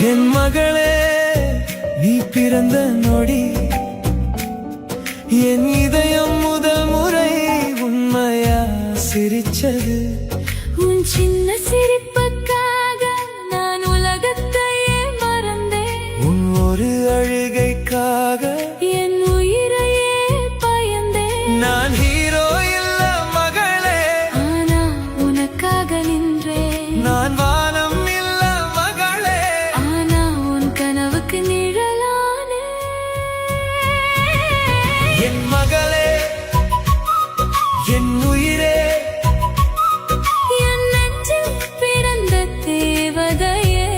என் மகளே, நீ பிறந்த நொடி என் இதயம் முதல் முறை உண்மையா சிரிச்சது. உன் சின்ன சிரிப்புக்காக நான் உலகத்தையே மறந்தேன். உன் ஒரு அழுகைக்காக என் உயிரையே பயந்தேன். நான் ஹீரோ இல்ல மகளே, ஆனா உனக்காக நின்றேன். நான் வானம் இல்ல மகளே, ஆனா உன் கனவுக்கு நிழலானே. என் மகளே, என் உயிரே, என் நெஞ்சில் பிறந்த தேவதையே.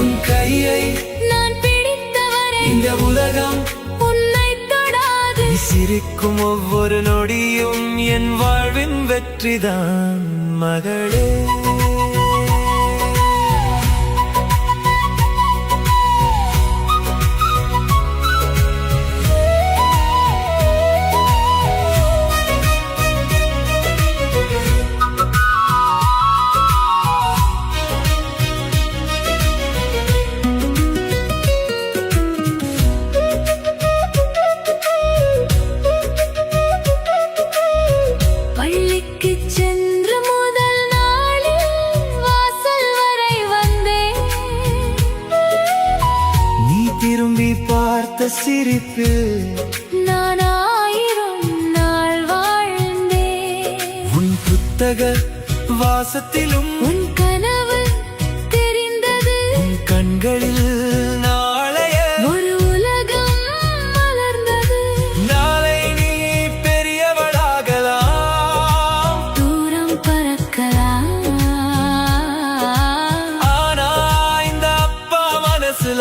உன் கையை நான் பிடித்தவரை இந்த உலகம் உன்னை தொடாது. நீ சிரிக்கும் ஒவ்வொரு நொடியும் என் வாழ்வின் வெற்றிதான் மகளே. பள்ளிக்கு சென்று முதல் நாளில் வாசல் வரை வந்தேன். நீ திரும்பி பார்த்த சிரிப்பு நான் 1000 நாள் வாழ்ந்தேன். உன் புத்தக வாசத்திலும் உன் கனவு தெரிந்தது. உன் கண்களில் நாளைய ஒரு உலகம் மலர்ந்தது. நாளை நீ பெரியவளாகலாம், தூரம் பறக்கலாம். ஆனா இந்த அப்பா மனசுல